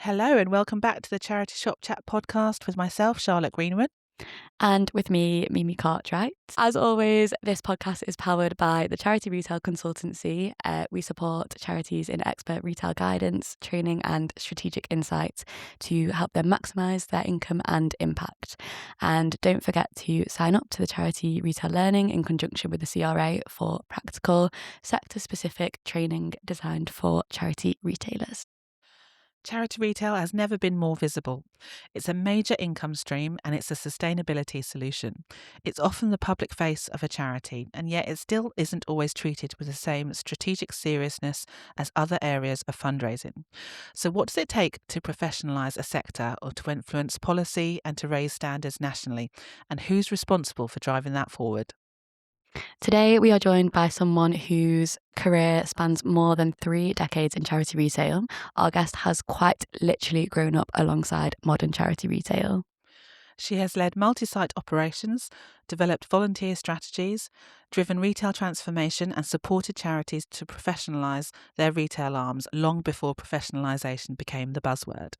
Hello and welcome back to the Charity Shop Chat podcast with myself, Charlotte Greenwood. And with me, Mimi Cartwright. As always, this podcast is powered by the Charity Retail Consultancy. We support charities in expert retail guidance, training and strategic insights to help them maximise their income and impact. And don't forget to sign up to the Charity Retail Learning in conjunction with the CRA for practical, sector-specific training designed for charity retailers. Charity retail has never been more visible. It's a major income stream and it's a sustainability solution. It's often the public face of a charity, and yet it still isn't always treated with the same strategic seriousness as other areas of fundraising. So what does it take to professionalise a sector or to influence policy and to raise standards nationally? And who's responsible for driving that forward? Today, we are joined by someone whose career spans more than 3 decades in charity retail. Our guest has quite literally grown up alongside modern charity retail. She has led multi-site operations, developed volunteer strategies, driven retail transformation and supported charities to professionalise their retail arms long before professionalisation became the buzzword.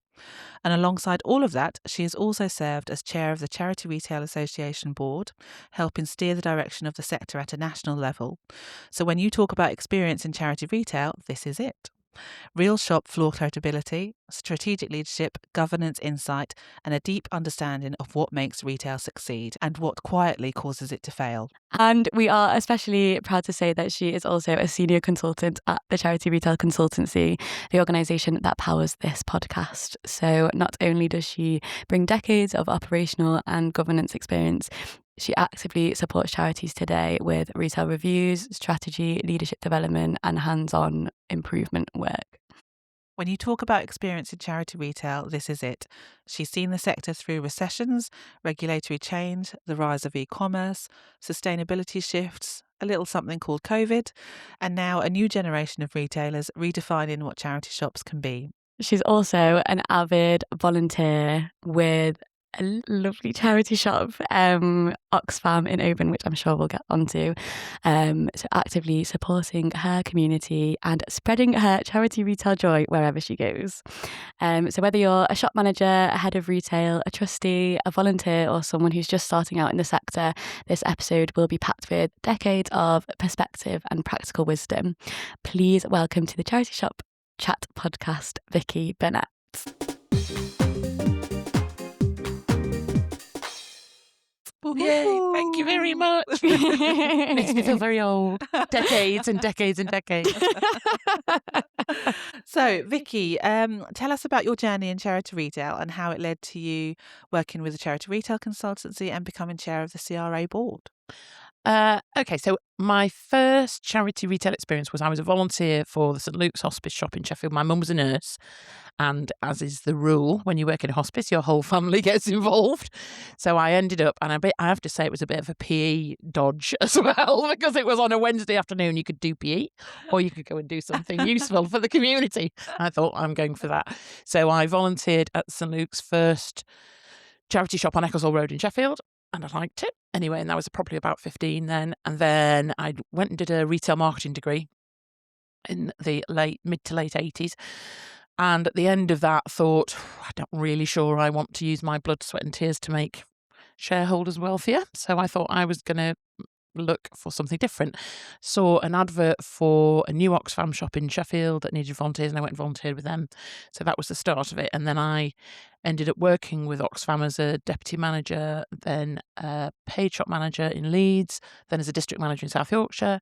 And alongside all of that, she has also served as chair of the Charity Retail Association Board, helping steer the direction of the sector at a national level. So when you talk about experience in charity retail, this is it. Real shop floor credibility, strategic leadership, governance insight, and a deep understanding of what makes retail succeed and what quietly causes it to fail. And we are especially proud to say that she is also a senior consultant at the Charity Retail Consultancy, the organisation that powers this podcast. So not only does she bring decades of operational and governance experience, she actively supports charities today with retail reviews, strategy, leadership development, and hands-on improvement work. When you talk about experience in charity retail, this is it. She's seen the sector through recessions, regulatory change, the rise of e-commerce, sustainability shifts, a little something called COVID, and now a new generation of retailers redefining what charity shops can be. She's also an avid volunteer with a lovely charity shop, Oxfam in Oban, which I'm sure we'll get onto. So actively supporting her community and spreading her charity retail joy wherever she goes. So whether you're a shop manager, a head of retail, a trustee, a volunteer, or someone who's just starting out in the sector, this episode will be packed with decades of perspective and practical wisdom. Please welcome to the Charity Shop Chat podcast, Vicki Burnett. Yay, thank you very much. Makes me feel very old. Decades and decades and decades. So, Vicki, tell us about your journey in charity retail and how it led to you working with the Charity Retail Consultancy and becoming chair of the CRA board. Okay, so my first charity retail experience was I was a volunteer for the St Luke's Hospice shop in Sheffield. My mum was a nurse, and as is the rule, when you work in a hospice, your whole family gets involved. So I ended up, and I have to say it was a bit of a PE dodge as well, because it was on a Wednesday afternoon. You could do PE, or you could go and do something useful for the community. I thought, I'm going for that. So I volunteered at St Luke's first charity shop on Ecclesall Road in Sheffield. And I liked it anyway, and that was probably about 15 then. And then I went and did a retail marketing degree in the mid to late 80s. And at the end of that, thought, I'm not really sure I want to use my blood, sweat and tears to make shareholders wealthier. So I thought I was going to look for something different. Saw an advert for a new Oxfam shop in Sheffield that needed volunteers, and I went and volunteered with them. So that was the start of it. And then I ended up working with Oxfam as a deputy manager, then a paid shop manager in Leeds, then as a district manager in South Yorkshire.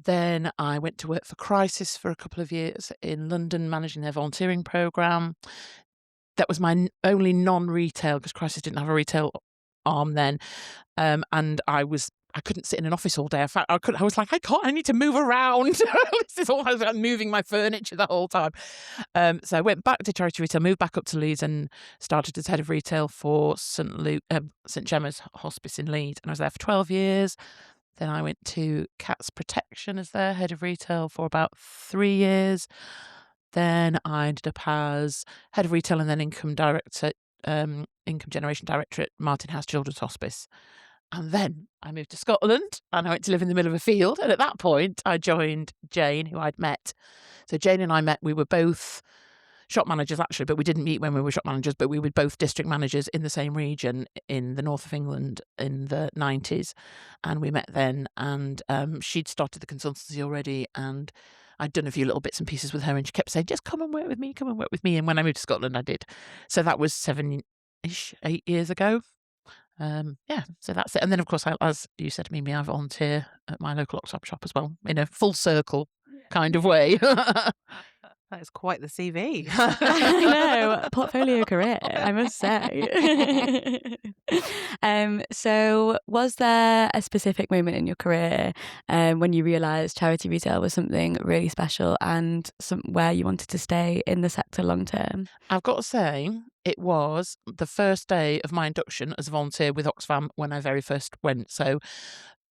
Then I went to work for Crisis for a couple of years in London, managing their volunteering programme. That was my only non-retail, because Crisis didn't have a retail arm then. And I couldn't sit in an office all day. I was like, I need to move around. This is all, I was like moving my furniture the whole time. So I went back to Charity Retail, moved back up to Leeds and started as head of retail for St Gemma's Hospice in Leeds. And I was there for 12 years. Then I went to Cats Protection as their head of retail for about 3 years. Then I ended up as head of retail and then income generation director at Martin House Children's Hospice. And then I moved to Scotland and I went to live in the middle of a field. And at that point, I joined Jane, who I'd met. So Jane and I met, we were both shop managers actually, but we didn't meet when we were shop managers, but we were both district managers in the same region in the north of England in the 90s. And we met then, and she'd started the consultancy already, and I'd done a few little bits and pieces with her, and she kept saying, just come and work with me, come and work with me. And when I moved to Scotland, I did. So that was 8 years ago. So that's it. And then, of course, as you said to me, I volunteer at my local Oxfam shop as well, in a full circle kind of way. That is quite the CV. I know, portfolio career, I must say. So was there a specific moment in your career when you realised charity retail was something really special and where you wanted to stay in the sector long term? I've got to say, it was the first day of my induction as a volunteer with Oxfam when I very first went. So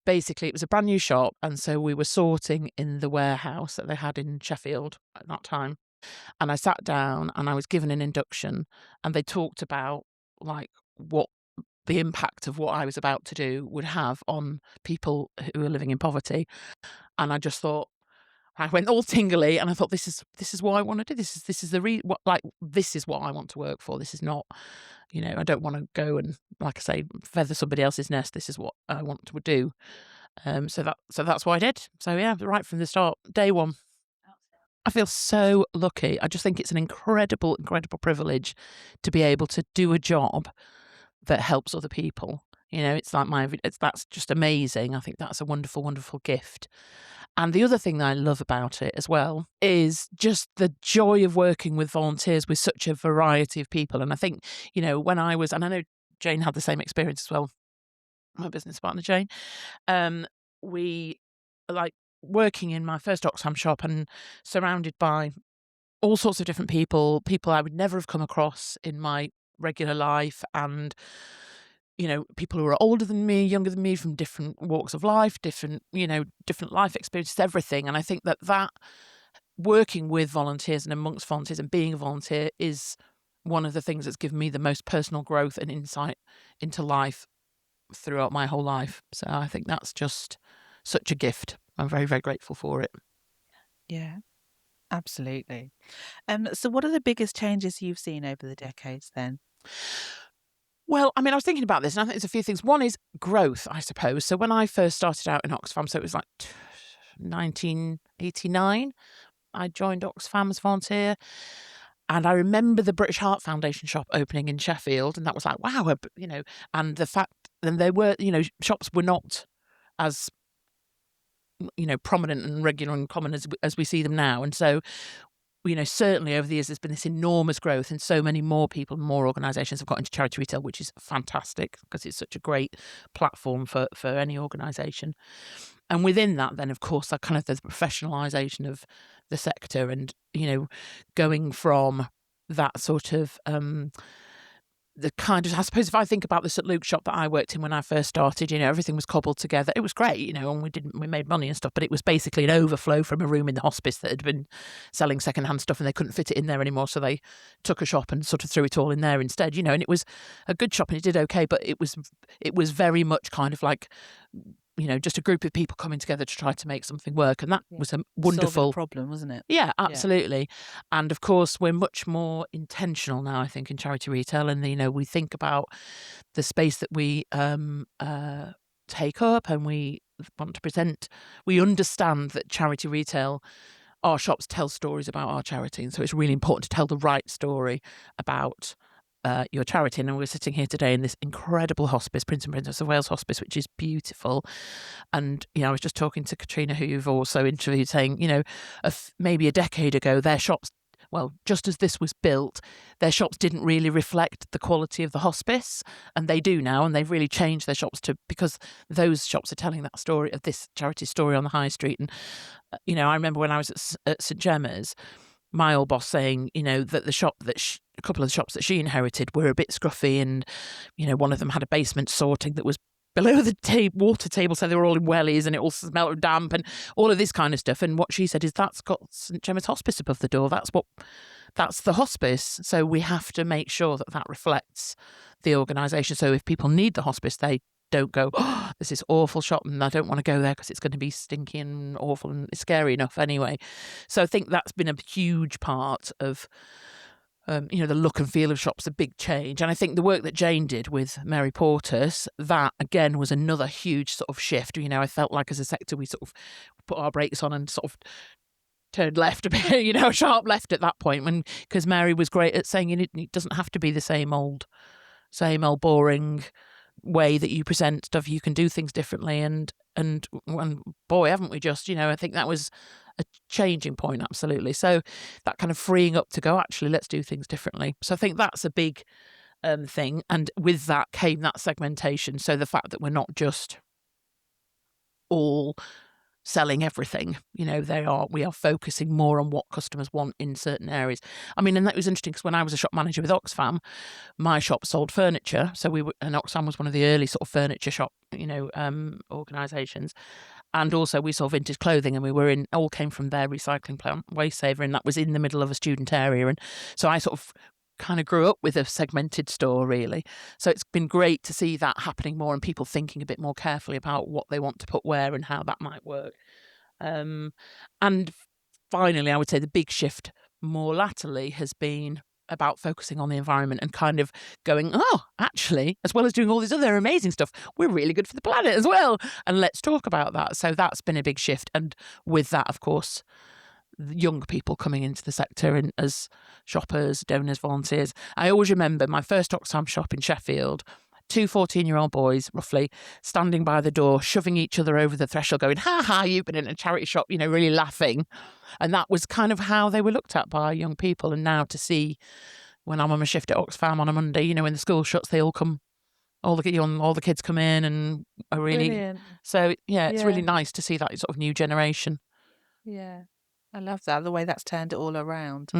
basically, it was a brand new shop, and so we were sorting in the warehouse that they had in Sheffield at that time. And I sat down and I was given an induction, and they talked about like what the impact of what I was about to do would have on people who are living in poverty. And I just thought, I went all tingly, and I thought, this is what I want to do. This is this is what I want to work for. This is not, I don't want to go and, like I say, feather somebody else's nest. This is what I want to do. So that's what I did. So yeah, right from the start, day one. I feel so lucky. I just think it's an incredible, incredible privilege to be able to do a job that helps other people. It's like that's just amazing. I think that's a wonderful, wonderful gift. And the other thing that I love about it as well is just the joy of working with volunteers with such a variety of people. And I think, when I was, and I know Jane had the same experience as well, my business partner, Jane, we like working in my first Oxfam shop and surrounded by all sorts of different people I would never have come across in my regular life, and people who are older than me, younger than me, from different walks of life, different life experiences, everything. And I think that working with volunteers and amongst volunteers and being a volunteer is one of the things that's given me the most personal growth and insight into life throughout my whole life. So I think that's just such a gift. I'm very, very grateful for it. Yeah, absolutely. So what are the biggest changes you've seen over the decades then? Well, I was thinking about this, and I think there's a few things. One is growth, I suppose. So when I first started out in Oxfam, so it was like 1989, I joined Oxfam as a volunteer. And I remember the British Heart Foundation shop opening in Sheffield, and that was like, wow, and the fact that they were, shops were not as, prominent and regular and common as we see them now. And so, certainly over the years, there's been this enormous growth, and so many more people, more organisations have got into charity retail, which is fantastic because it's such a great platform for any organisation. And within that, then, of course, that kind of the professionalisation of the sector, and, going from that sort of the kind of, I suppose, if I think about the St Luke's shop that I worked in when I first started, everything was cobbled together. It was great, and we made money and stuff, but it was basically an overflow from a room in the hospice that had been selling secondhand stuff, and they couldn't fit it in there anymore. So they took a shop and sort of threw it all in there instead, and it was a good shop and it did okay, but it was very much kind of like, just a group of people coming together to try to make something work. And that was a wonderful solving a problem, wasn't it? Yeah, absolutely. Yeah. And of course, we're much more intentional now, I think, in charity retail. And, we think about the space that we take up, and we want to present. We understand that charity retail, our shops tell stories about our charity. And so it's really important to tell the right story about your charity. And we're sitting here today in this incredible hospice, Prince and Princess of Wales Hospice, which is beautiful. And I was just talking to Katrina, who you've also interviewed, saying maybe a decade ago, their shops, well, just as this was built, their shops didn't really reflect the quality of the hospice, and they do now, and they've really changed their shops because those shops are telling that story of this charity story on the high street. And I remember when I was at St Gemma's, my old boss saying, that the shop a couple of the shops that she inherited were a bit scruffy, and, one of them had a basement sorting that was below the water table, so they were all in wellies, and it all smelled damp and all of this kind of stuff. And what she said is, that's got St Gemma's Hospice above the door. That's the hospice. So we have to make sure that reflects the organisation. So if people need the hospice, they don't go, oh, this is awful shop and I don't want to go there because it's going to be stinky and awful and it's scary enough anyway. So I think that's been a huge part of the look and feel of shops, a big change. And I think the work that Jane did with Mary Portas, that again was another huge sort of shift. I felt like as a sector we sort of put our brakes on and sort of turned left a bit, a sharp left at that point, because Mary was great at saying it doesn't have to be the same old boring way that you present stuff. You can do things differently, and boy, haven't we just, I think that was a changing point, absolutely. So that kind of freeing up to go, actually, let's do things differently. So I think that's a big thing, and with that came that segmentation. So the fact that we're not just all selling everything, we are focusing more on what customers want in certain areas. I mean, and that was interesting because when I was a shop manager with Oxfam, my shop sold furniture. So and Oxfam was one of the early sort of furniture shop, organisations. And also we sold vintage clothing, and we were all came from their recycling plant, Waste Saver, and that was in the middle of a student area. And so I sort of kind of grew up with a segmented store, really. So it's been great to see that happening more and people thinking a bit more carefully about what they want to put where and how that might work. And finally, I would say the big shift more latterly has been about focusing on the environment and kind of going, oh, actually, as well as doing all this other amazing stuff, we're really good for the planet as well. And let's talk about that. So that's been a big shift. And with that, of course, young people coming into the sector and as shoppers, donors, volunteers. I always remember my first Oxfam shop in Sheffield, 2 14-year-old boys, roughly, standing by the door, shoving each other over the threshold, going, ha ha, you've been in a charity shop, really laughing. And that was kind of how they were looked at by young people. And now to see, when I'm on my shift at Oxfam on a Monday, when the school shuts, they all come, all the kids come in and are really... Brilliant. So, it's really nice to see that sort of new generation. Yeah. I love that, the way that's turned it all around.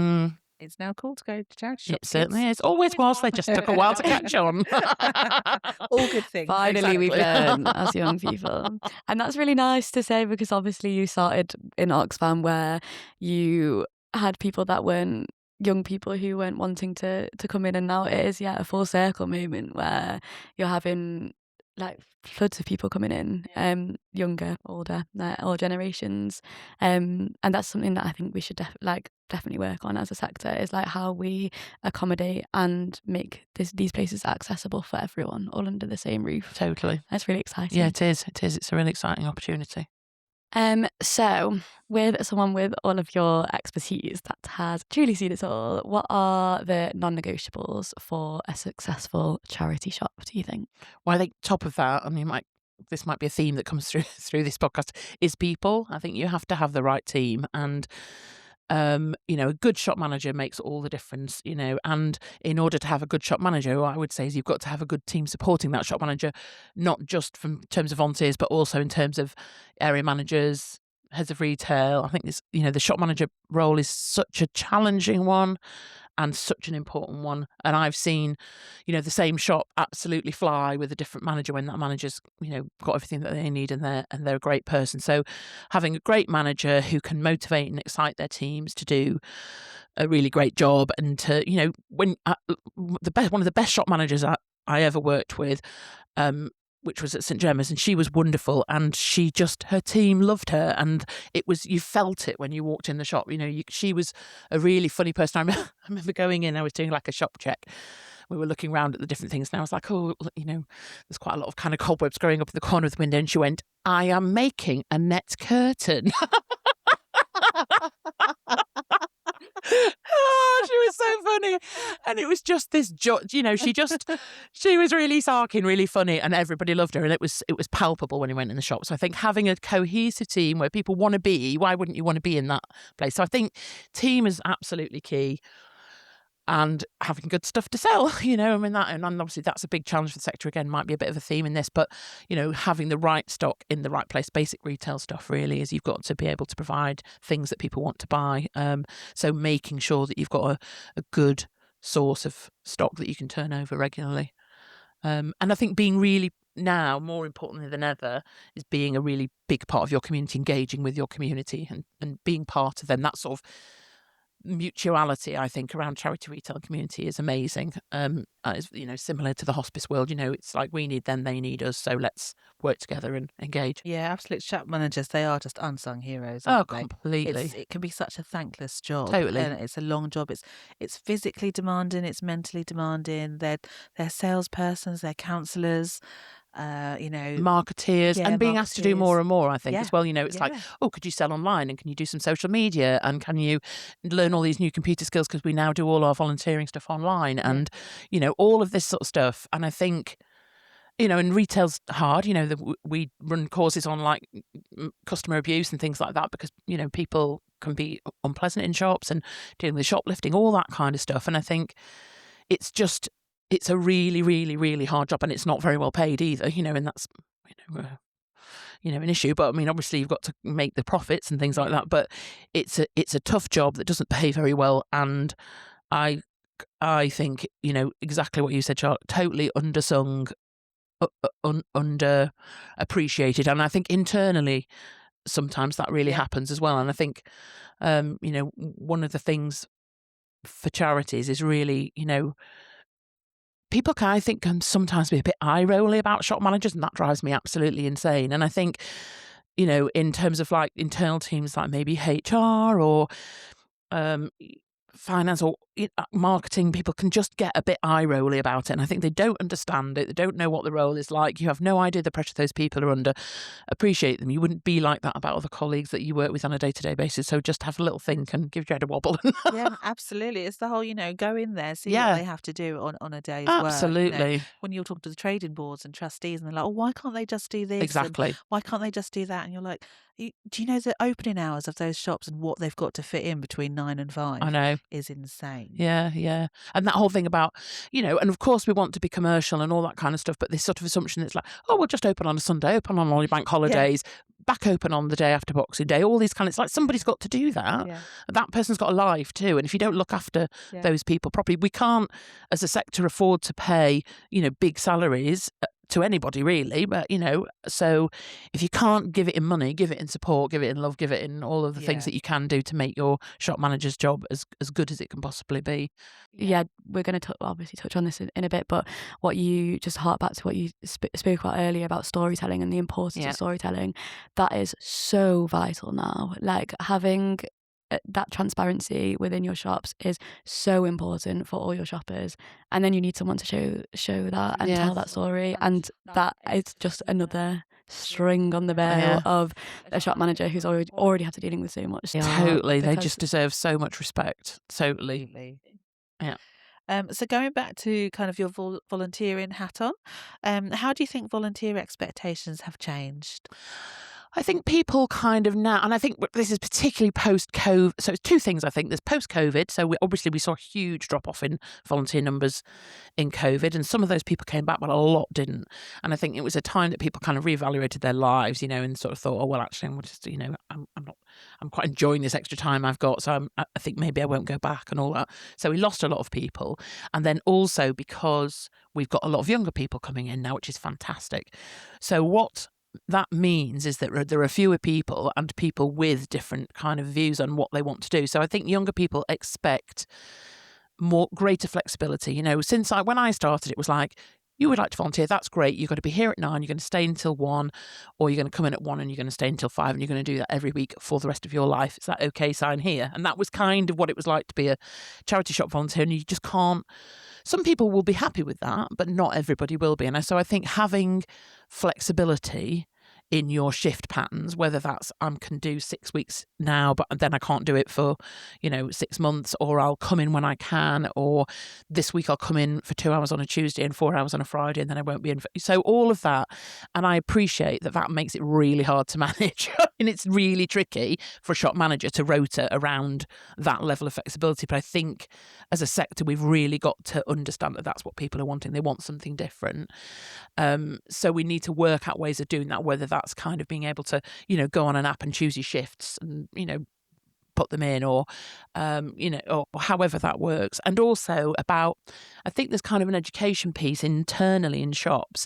It's now cool to go to charity shops. It certainly is. Always was. They just took a while to catch on. All good things. Finally, we've learned as young people. And that's really nice to say, because obviously you started in Oxfam where you had people that weren't young people who weren't wanting to come in, and now it is a full circle moment where you're having like floods of people coming in, younger, older, all generations, and that's something that I think we should definitely work on as a sector, is like how we accommodate and make these places accessible for everyone, all under the same roof. Totally. That's really exciting. Yeah, it is. It's a really exciting opportunity. So with someone with all of your expertise that has truly seen it all, what are the non-negotiables for a successful charity shop, do you think? Well, I think top of that, this might be a theme that comes through this podcast, is people. I think you have to have the right team, and a good shop manager makes all the difference, and in order to have a good shop manager, what I would say is you've got to have a good team supporting that shop manager, not just in terms of volunteers, but also in terms of area managers, heads of retail. I think this, the shop manager role is such a challenging one and such an important one. And I've seen, the same shop absolutely fly with a different manager when that manager's, got everything that they need and they're a great person. So having a great manager who can motivate and excite their teams to do a really great job, and to, when one of the best shop managers I ever worked with, which was at St Gemma's, and she was wonderful, and her team loved her, and you felt it when you walked in the shop. She was a really funny person. I remember going in, I was doing like a shop check. We were looking around at the different things, and I was like, oh, there's quite a lot of kind of cobwebs growing up in the corner of the window, and she went, I am making a net curtain. Oh, she was so funny, and it was just this she was really sarking, really funny, and everybody loved her, and it was palpable when you went in the shop. So I think having a cohesive team where people want to be, why wouldn't you want to be in that place? So I think team is absolutely key, and having good stuff to sell, and obviously that's a big challenge for the sector. Again, might be a bit of a theme in this, but having the right stock in the right place, basic retail stuff really is, you've got to be able to provide things that people want to buy. So making sure that you've got a good source of stock that you can turn over regularly. And I think being really, now more importantly than ever, is being a really big part of your community, engaging with your community and being part of them. That sort of mutuality, I think, around charity retail community is amazing. It's, similar to the hospice world, it's like we need them, they need us, so let's work together and engage. Yeah, absolute shop managers, they are just unsung heroes, Oh, aren't they? completely. It can be such a thankless job. Totally. And it's a long job. It's physically demanding, it's mentally demanding. They're salespersons, they're counsellors, marketeers, yeah, and being asked to do marketeers. more and more, I think, Yeah. as well. It's like, Yeah. oh, could you sell online, and can you do some social media, and can you learn all these new computer skills, because we now do all our volunteering stuff online, and all of this sort of stuff. And I think, and retail's hard. We run courses on like customer abuse and things like that, because people can be unpleasant in shops, and dealing with shoplifting, all that kind of stuff. And I think it's a really, really, really hard job, and it's not very well paid either, and that's, an issue. But I mean, obviously you've got to make the profits and things like that, but it's a tough job that doesn't pay very well. And I think, exactly what you said, Charlotte, totally undersung, underappreciated. And I think internally, sometimes that really happens as well. And I think, one of the things for charities is really, people can sometimes be a bit eye-rolly about shop managers, and that drives me absolutely insane. And I think, in terms of like internal teams, like maybe HR or finance or marketing, people can just get a bit eye-rolly about it. And I think they don't understand it. They don't know what the role is like. You have no idea the pressure those people are under. Appreciate them. You wouldn't be like that about other colleagues that you work with on a day-to-day basis. So just have a little think and give your head a wobble. Yeah, absolutely. It's the whole, go in there, see what they have to do on a day's work. Absolutely. When you're talking to the trading boards and trustees, and they're like, oh, why can't they just do this? Exactly. And why can't they just do that? And you're like, do you know the opening hours of those shops and what they've got to fit in between 9 and 5? I know. Is insane. Yeah. And that whole thing about, and of course we want to be commercial and all that kind of stuff, but this sort of assumption that's like, oh, we'll just open on a Sunday, open on all your bank holidays, back open on the day after Boxing Day, all these it's like somebody's got to do that. Yeah. That person's got a life too. And if you don't look after those people properly, we can't as a sector afford to pay, big salaries to anybody really, but so if you can't give it in money, give it in support, give it in love, give it in all of the things that you can do to make your shop manager's job as good as it can possibly be. Yeah, we're going to obviously touch on this in a bit, but what you just hark back to what you spoke about earlier about storytelling and the importance of storytelling, that is so vital now. Like having that transparency within your shops is so important for all your shoppers, and then you need someone to show that and tell that story, and that is just another string on the bow of a shop manager who's already had to dealing with so much. Totally, they just deserve so much respect. Totally. Yeah. So going back to kind of your volunteering hat on, how do you think volunteer expectations have changed? I think people kind of now, and I think this is particularly post-COVID. So it's two things, I think. There's post-COVID. So we saw a huge drop-off in volunteer numbers in COVID. And some of those people came back, but a lot didn't. And I think it was a time that people kind of reevaluated their lives, and sort of thought, oh, well, actually, I'm just, I'm quite enjoying this extra time I've got. So I think maybe I won't go back and all that. So we lost a lot of people. And then also because we've got a lot of younger people coming in now, which is fantastic. So what that means is that there are fewer people and people with different kind of views on what they want to do. So I think younger people expect greater flexibility. Since when I started, it was like, you would like to volunteer, that's great. You've got to be here at 9, you're going to stay until 1, or you're going to come in at 1 and you're going to stay until 5, and you're going to do that every week for the rest of your life. Is that okay? Sign here. And that was kind of what it was like to be a charity shop volunteer. And you just can't, some people will be happy with that, but not everybody will be. And so I think having flexibility in your shift patterns, whether that's I can do 6 weeks now, but then I can't do it for, 6 months, or I'll come in when I can, or this week I'll come in for 2 hours on a Tuesday and 4 hours on a Friday, and then I won't be in. So all of that, and I appreciate that makes it really hard to manage. And it's really tricky for a shop manager to rota around that level of flexibility. But I think as a sector, we've really got to understand that that's what people are wanting. They want something different. So we need to work out ways of doing that, whether that's kind of being able to, go on an app and choose your shifts and, put them in, or, or however that works. And also I think there's kind of an education piece internally in shops.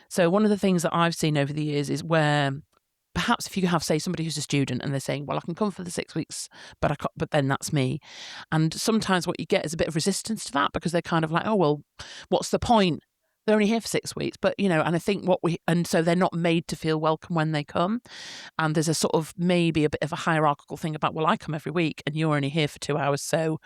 So one of the things that I've seen over the years is where perhaps if you have, say, somebody who's a student and they're saying, well, I can come for the 6 weeks, but then that's me. And sometimes what you get is a bit of resistance to that, because they're kind of like, oh, well, what's the point? They're only here for 6 weeks, but, and I think so they're not made to feel welcome when they come. And there's a sort of maybe a bit of a hierarchical thing about, well, I come every week and you're only here for 2 hours, so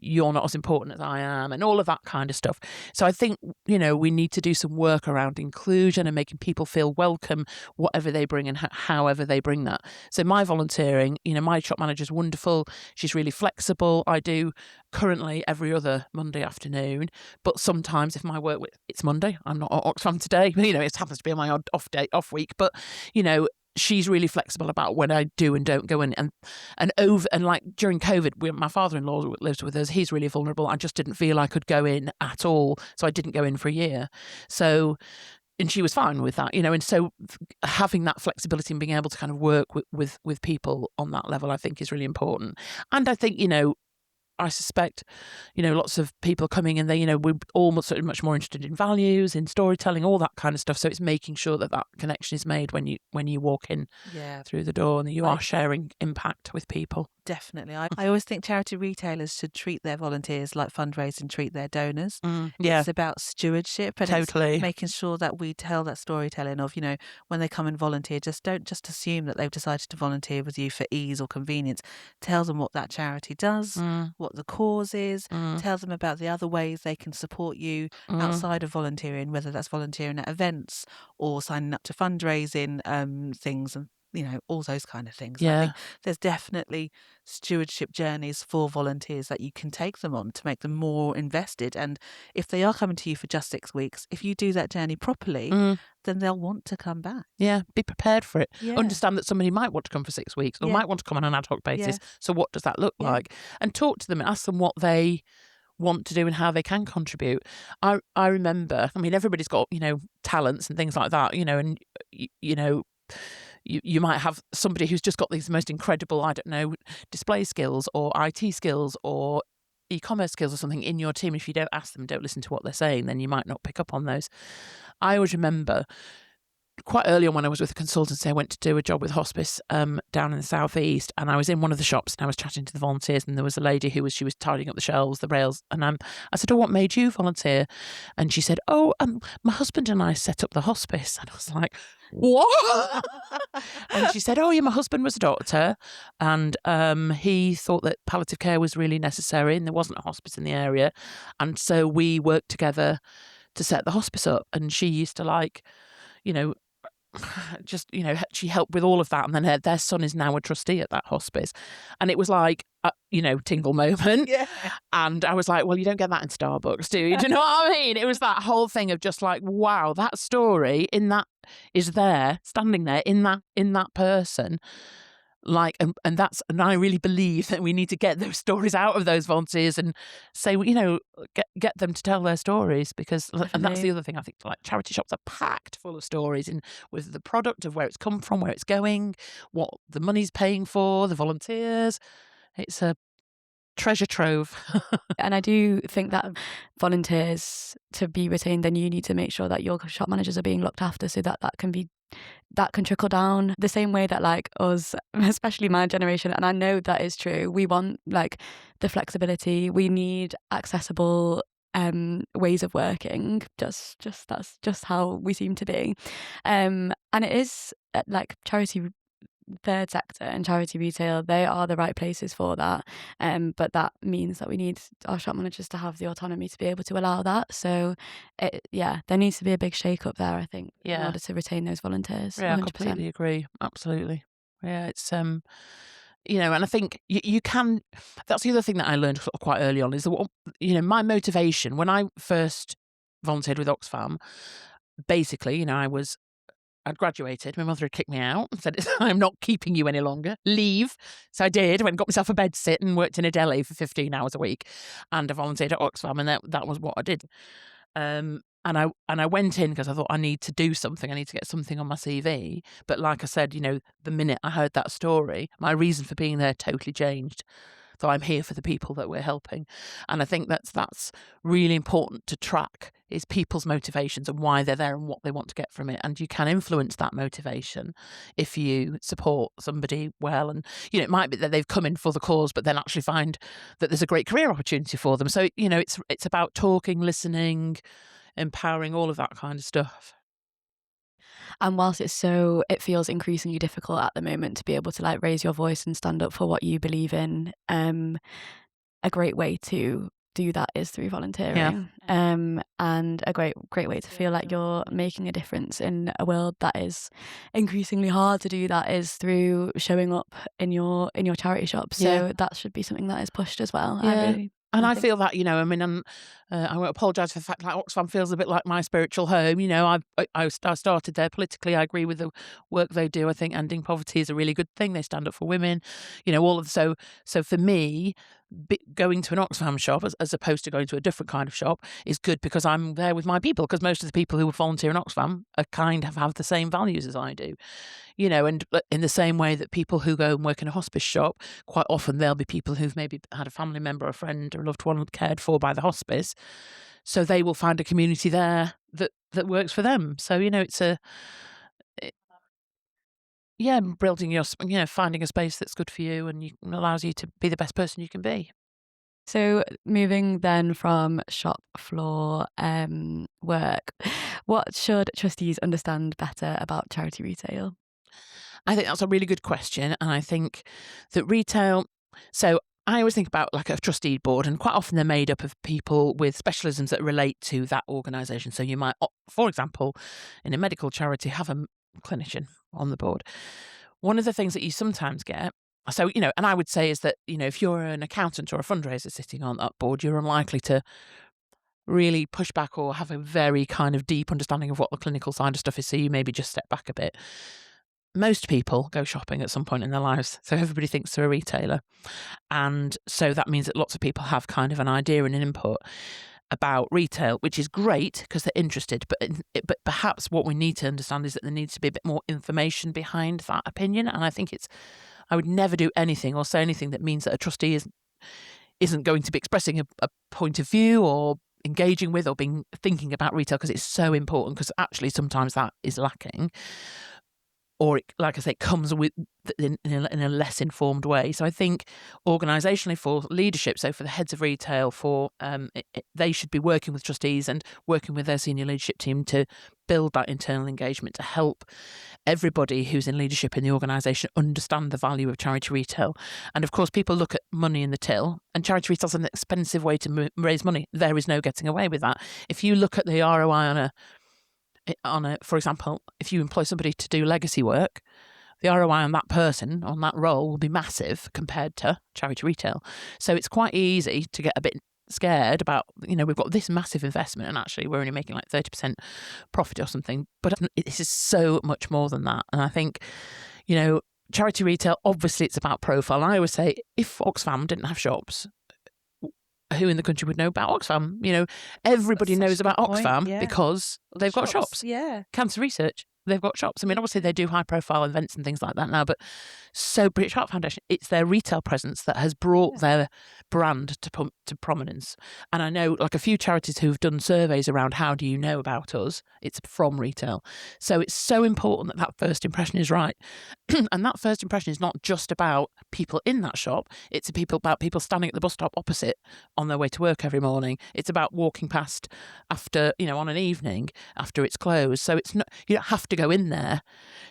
you're not as important as I am, and all of that kind of stuff. So I think, we need to do some work around inclusion and making people feel welcome, whatever they bring and however they bring that. So my volunteering, my shop manager's wonderful. She's really flexible. I do currently every other Monday afternoon, but sometimes if my work, it's Monday, I'm not at Oxfam today, it happens to be my odd off week, but, she's really flexible about when I do and don't go in. And like during COVID, my father-in-law lives with us. He's really vulnerable. I just didn't feel I could go in at all. So I didn't go in for a year. And she was fine with that, and so having that flexibility and being able to kind of work with people on that level, I think is really important. And I think, I suspect, lots of people coming in there, we're all much more interested in values, in storytelling, all that kind of stuff. So it's making sure that connection is made when you walk in through the door, and that you are sharing impact with people. Definitely. I always think charity retailers should treat their volunteers like fundraising treat their donors. Yeah. It's about stewardship, and Totally. it's making sure that we tell that storytelling of, when they come and volunteer, don't just assume that they've decided to volunteer with you for ease or convenience. Tell them what that charity does, what the cause is, tell them about the other ways they can support you outside of volunteering, whether that's volunteering at events or signing up to fundraising things, and all those kind of things. Yeah. I think there's definitely stewardship journeys for volunteers that you can take them on to make them more invested. And if they are coming to you for just 6 weeks, if you do that journey properly, then they'll want to come back. Yeah, be prepared for it. Yeah. Understand that somebody might want to come for 6 weeks or might want to come on an ad hoc basis. So what does that look like? And talk to them and ask them what they want to do and how they can contribute. I remember, everybody's got, talents and things like that, and, you might have somebody who's just got these most incredible, display skills or IT skills or e-commerce skills or something in your team. If you don't ask them, don't listen to what they're saying, then you might not pick up on those. I always remember quite early on when I was with a consultancy, I went to do a job with hospice down in the southeast, and I was in one of the shops and I was chatting to the volunteers, and there was a lady she was tidying up the shelves, the rails, and I said, oh, what made you volunteer? And she said, oh, my husband and I set up the hospice. And I was like, what? And she said, oh yeah, my husband was a doctor, and he thought that palliative care was really necessary and there wasn't a hospice in the area, and so we worked together to set the hospice up. And she used to she helped with all of that, and then their son is now a trustee at that hospice, and it was like tingle moment. And I was like, well, you don't get that in Starbucks, do you? Do you know what I mean? It was that whole thing of just like, wow, that story in that is there, standing there in that person. Like, and I really believe that we need to get those stories out of those volunteers and say, get them to tell their stories, because, and that's the other thing, I think, like, charity shops are packed full of stories with the product of where it's come from, where it's going, what the money's paying for, the volunteers. It's a treasure trove. And I do think that volunteers, to be retained, then you need to make sure that your shop managers are being looked after, so that can trickle down the same way that, like, us, especially my generation, and I know that is true, we want like the flexibility, we need accessible ways of working. That's just how we seem to be, and it is like charity third sector and charity retail, they are the right places for that, but that means that we need our shop managers to have the autonomy to be able to allow that. So there needs to be a big shake up there, I think, in order to retain those volunteers. I 100%. completely agree, absolutely. It's and I think you can, that's the other thing that I learned sort of quite early on, is that my motivation when I first volunteered with Oxfam, basically, I'd graduated. My mother had kicked me out and said, I'm not keeping you any longer. Leave. So I did. I went and got myself a bed sit and worked in a deli for 15 hours a week. And I volunteered at Oxfam, and that was what I did. And I went in because I thought, I need to do something. I need to get something on my CV. But like I said, the minute I heard that story, my reason for being there totally changed. So I'm here for the people that we're helping. And I think that's really important to track is people's motivations and why they're there and what they want to get from it. And you can influence that motivation if you support somebody well. And, it might be that they've come in for the cause, but then actually find that there's a great career opportunity for them. So, it's about talking, listening, empowering, all of that kind of stuff. And whilst it feels increasingly difficult at the moment to be able to like raise your voice and stand up for what you believe in, a great way to do that is through volunteering. And a great way to feel like you're making a difference in a world that is increasingly hard to do that is through showing up in your charity shop. So that should be something that is pushed as well. I feel that, I won't apologise for the fact that Oxfam feels a bit like my spiritual home. I started there politically. I agree with the work they do. I think ending poverty is a really good thing. They stand up for women, so for me, going to an Oxfam shop as opposed to going to a different kind of shop is good because I'm there with my people, because most of the people who volunteer in Oxfam have the same values as I do. And in the same way that people who go and work in a hospice shop, quite often they'll be people who've maybe had a family member, a friend or a loved one cared for by the hospice. So they will find a community there that works for them. So, building finding a space that's good for you and allows you to be the best person you can be. So moving then from shop floor work, what should trustees understand better about charity retail? I think that's a really good question. And I think that retail, so I always think about like a trustee board, and quite often they're made up of people with specialisms that relate to that organisation. So you might, for example, in a medical charity, have a clinician on the board. One of the things that you sometimes get, so, and I would say is that, if you're an accountant or a fundraiser sitting on that board, you're unlikely to really push back or have a very kind of deep understanding of what the clinical side of stuff is. So you maybe just step back a bit. Most people go shopping at some point in their lives. So everybody thinks they're a retailer. And so that means that lots of people have kind of an idea and an input about retail, which is great because they're interested. But perhaps what we need to understand is that there needs to be a bit more information behind that opinion. And I think I would never do anything or say anything that means that a trustee isn't going to be expressing a point of view or engaging with or thinking about retail, because it's so important, because actually sometimes that is lacking. Or, like I say, it comes with in a less informed way. So I think organisationally for leadership, so for the heads of retail, they should be working with trustees and working with their senior leadership team to build that internal engagement to help everybody who's in leadership in the organisation understand the value of charity retail. And of course, people look at money in the till, and charity retail is an expensive way to raise money. There is no getting away with that. If you look at the ROI for example, if you employ somebody to do legacy work, the ROI on that person, on that role, will be massive compared to charity retail. So it's quite easy to get a bit scared about, we've got this massive investment and actually we're only making like 30% profit or something. But this is so much more than that. And I think, charity retail, obviously it's about profile. And I always say, if Oxfam didn't have shops, who in the country would know about Oxfam? Everybody knows about Oxfam because they've got shops. Yeah. Cancer research, they've got shops. I mean, obviously they do high profile events and things like that now, but so British Heart Foundation, it's their retail presence that has brought their brand to prominence. And I know like a few charities who've done surveys around how do you know about us, it's from retail. So it's so important that first impression is right. And that first impression is not just about people in that shop, it's about people standing at the bus stop opposite on their way to work every morning. It's about walking past after, on an evening after it's closed. So it's not, you don't have to go in there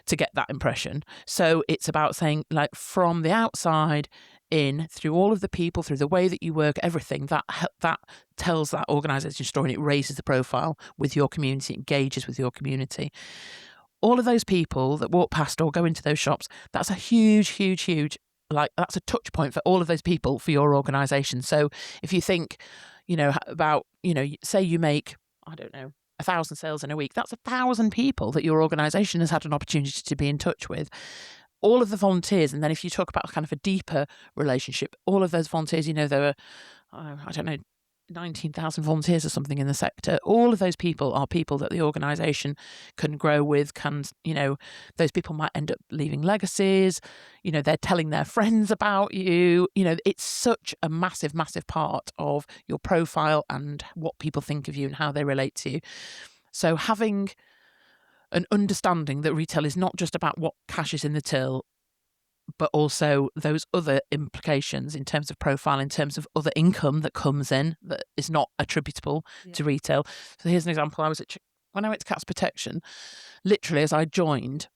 to get that impression. So it's about saying, like, from the outside in, through all of the people, through the way that you work, everything that tells that organisation story, and it raises the profile with your community, engages with your community. All of those people that walk past or go into those shops, that's a huge, huge, huge, that's a touch point for all of those people for your organisation. So if you think, about, say you make, I don't know, 1,000 sales in a week, that's 1,000 people that your organisation has had an opportunity to be in touch with. All of the volunteers, and then if you talk about kind of a deeper relationship, all of those volunteers, there are, I don't know, 19,000 volunteers or something in the sector. All of those people are people that the organisation can grow with, those people might end up leaving legacies, they're telling their friends about you. It's such a massive, massive part of your profile and what people think of you and how they relate to you. So having an understanding that retail is not just about what cash is in the till, but also those other implications in terms of profile, in terms of other income that comes in that is not attributable to retail. So here's an example. When I went to Cats Protection, literally as I joined,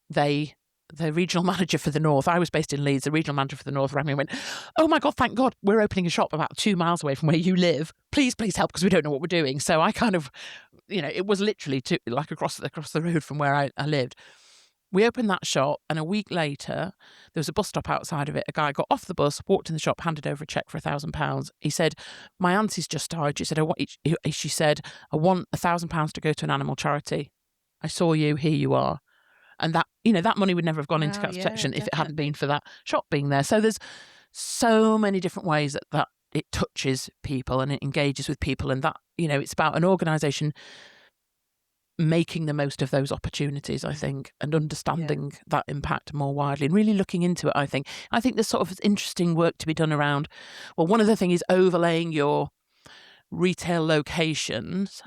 the regional manager for the North, I was based in Leeds, the regional manager for the North rang me and went, "Oh my God, thank God, we're opening a shop about 2 miles away from where you live. Please help, because we don't know what we're doing." So I kind of, it was literally across the road from where I lived. We opened that shop, and a week later, there was a bus stop outside of it. A guy got off the bus, walked in the shop, handed over a cheque for £1,000. He said, "My auntie's just died." She said, "I want £1,000 to go to an animal charity. I saw you, here you are." And that, that money would never have gone into Cats Protection if it hadn't been for that shop being there. So there's so many different ways that it touches people and it engages with people. And that, it's about an organisation making the most of those opportunities, I think, and understanding that impact more widely and really looking into it, I think. I think there's sort of interesting work to be done around, well, one of the things is overlaying your retail locations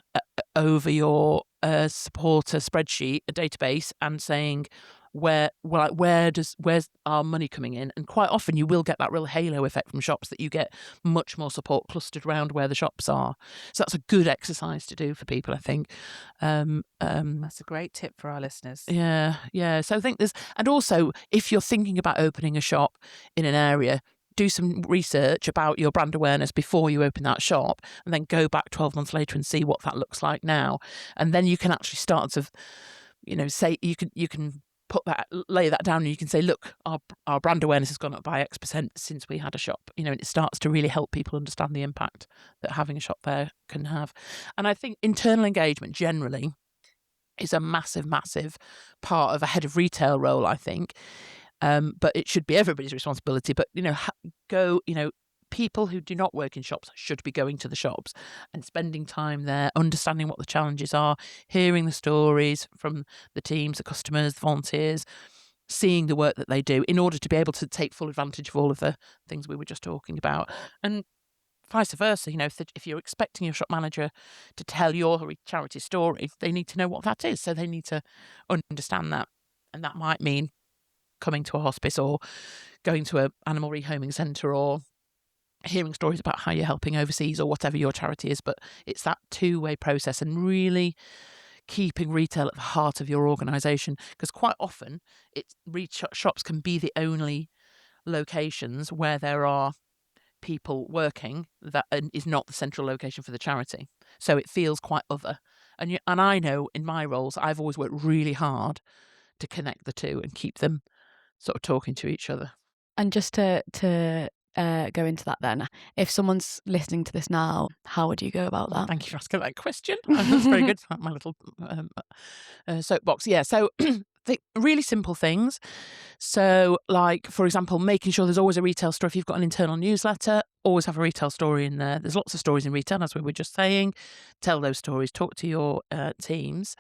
over your supporter spreadsheet, a database, and saying where's our money coming in? And quite often you will get that real halo effect from shops, that you get much more support clustered around where the shops are. So that's a good exercise to do for people, I think. That's a great tip for our listeners. Yeah. So I think and also if you're thinking about opening a shop in an area, do some research about your brand awareness before you open that shop, and then go back 12 months later and see what that looks like now. And then you can actually start to, say you can lay that down, and you can say, look, our brand awareness has gone up by X% since we had a shop. And it starts to really help people understand the impact that having a shop there can have. And I think internal engagement generally is a massive, massive part of a head of retail role, I think. But it should be everybody's responsibility. But, people who do not work in shops should be going to the shops and spending time there, understanding what the challenges are, hearing the stories from the teams, the customers, the volunteers, seeing the work that they do in order to be able to take full advantage of all of the things we were just talking about. And vice versa, if you're expecting your shop manager to tell your charity story, they need to know what that is. So they need to understand that. And that might mean coming to a hospice or going to an animal rehoming centre or hearing stories about how you're helping overseas or whatever your charity is. But it's that two-way process and really keeping retail at the heart of your organisation, because quite often shops can be the only locations where there are people working that is not the central location for the charity. So it feels quite other. And I know in my roles, I've always worked really hard to connect the two and keep them sort of talking to each other. And just to go into that then, if someone's listening to this now, how would you go about that? Thank you for asking that question. That's very good. My little soapbox. Yeah, so really simple things. So like, for example, making sure there's always a retail story. If you've got an internal newsletter, always have a retail story in there. There's lots of stories in retail, as we were just saying. Tell those stories, talk to your teams.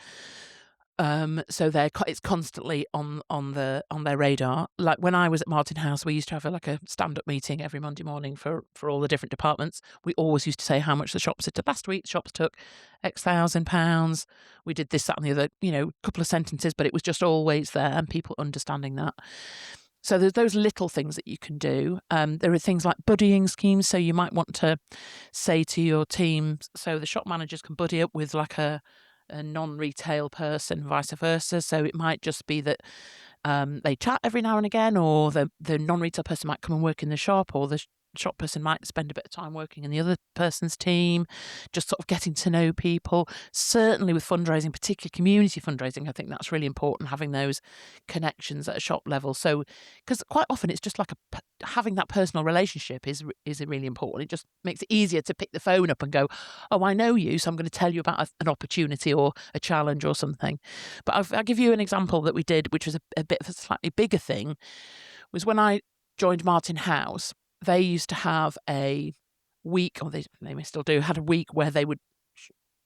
So it's constantly on their radar. Like when I was at Martin House, we used to have a stand-up meeting every Monday morning for all the different departments. We always used to say how much the shops did. Last week, the shops took X £1,000. We did this, that, and the other. Couple of sentences, but it was just always there, and people understanding that. So there's those little things that you can do. There are things like buddying schemes. So you might want to say to your team, so the shop managers can buddy up with like a non-retail person, vice versa. So it might just be that they chat every now and again, or the non-retail person might come and work in the shop, or the shop person might spend a bit of time working in the other person's team, just sort of getting to know people. Certainly with fundraising, particularly community fundraising, I think that's really important, having those connections at a shop level. So, because quite often it's just like having that personal relationship is really important. It just makes it easier to pick the phone up and go, oh, I know you, so I'm going to tell you about an opportunity or a challenge or something. But I'll give you an example that we did, which was a bit of a slightly bigger thing, was when I joined Martin House. They used to have a week, or they may still do, had a week where they would,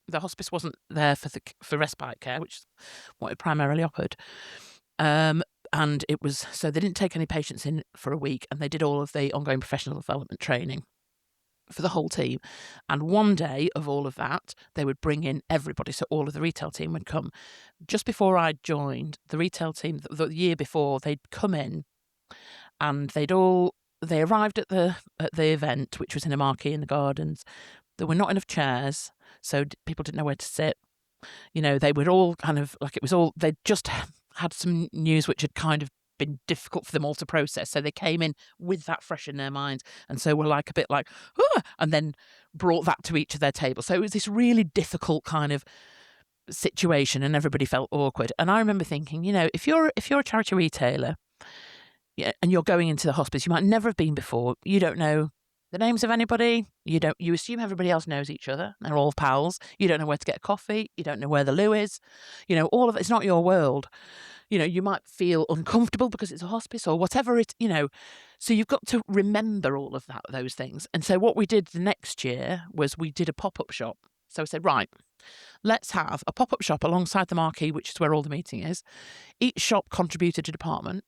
the hospice wasn't there for respite care, which is what it primarily offered. And it was, so they didn't take any patients in for a week, and they did all of the ongoing professional development training for the whole team. And one day of all of that, they would bring in everybody. So all of the retail team would come. Just before I joined, the retail team, the year before, they'd come in, and they arrived at the event, which was in a marquee in the gardens. There were not enough chairs, so people didn't know where to sit. They were all kind of like, they'd just had some news which had kind of been difficult for them all to process. So they came in with that fresh in their minds. And so were like a bit like, and then brought that to each of their tables. So it was this really difficult kind of situation, and everybody felt awkward. And I remember thinking, if you're a charity retailer, and you're going into the hospice, you might never have been before. You don't know the names of anybody. You assume everybody else knows each other. They're all pals. You don't know where to get a coffee. You don't know where the loo is. All of it's not your world. You might feel uncomfortable because it's a hospice or whatever so you've got to remember all of those things. And so what we did the next year was we did a pop-up shop. So we said, right, let's have a pop-up shop alongside the marquee, which is where all the meeting is. Each shop contributed a department.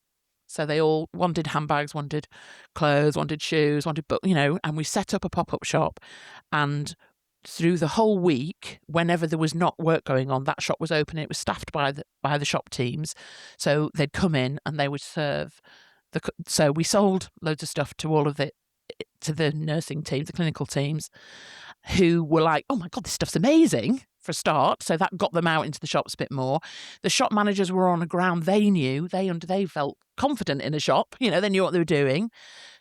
So they all wanted handbags, wanted clothes, wanted shoes, wanted and we set up a pop-up shop. And through the whole week, whenever there was not work going on, that shop was open. It was staffed by the shop teams. So they'd come in and they would serve. So we sold loads of stuff to to the nursing team, the clinical teams, who were like, oh my God, this stuff's amazing for a start. So that got them out into the shops a bit more. The shop managers were on a ground they knew. They felt confident in a shop. They knew what they were doing.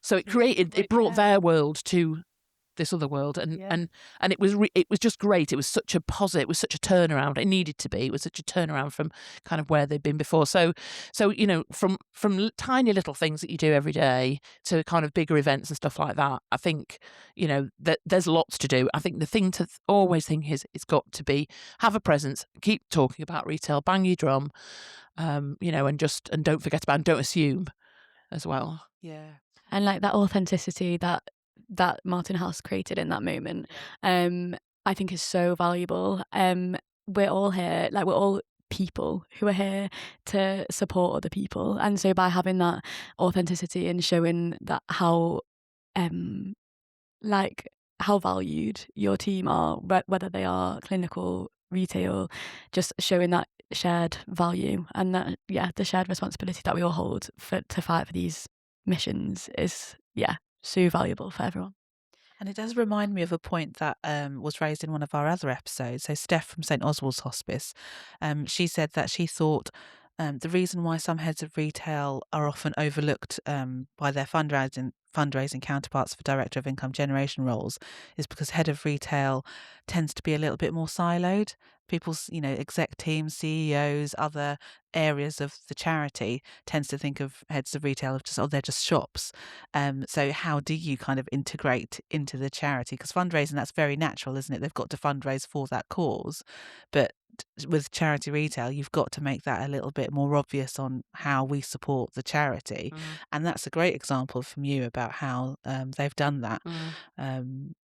So it brought their world to this other world, and it was just great. It was such a positive, it was such a turnaround. It needed to be. It was such a turnaround from kind of where they'd been before. So from tiny little things that you do every day to kind of bigger events and stuff like that, I think that there's lots to do. I think the thing to always think is it's got to be have a presence, keep talking about retail, bang your drum, and don't forget about and don't assume as well. Yeah. And like that authenticity that Martin House created in that moment, I think is so valuable. We're all here, we're all people who are here to support other people, and so by having that authenticity and showing that how valued your team are, whether they are clinical, retail, just showing that shared value and that the shared responsibility that we all hold to fight for these missions is so valuable for everyone. And it does remind me of a point that was raised in one of our other episodes. So Steph from St Oswald's Hospice, she said that she thought the reason why some heads of retail are often overlooked by their fundraising counterparts for director of income generation roles is because head of retail tends to be a little bit more siloed. People's, exec teams, CEOs, other areas of the charity tends to think of heads of retail of they're just shops. So how do you kind of integrate into the charity? Because fundraising, that's very natural, isn't it? They've got to fundraise for that cause. But with charity retail, you've got to make that a little bit more obvious on how we support the charity. And that's a great example from you about how they've done that. And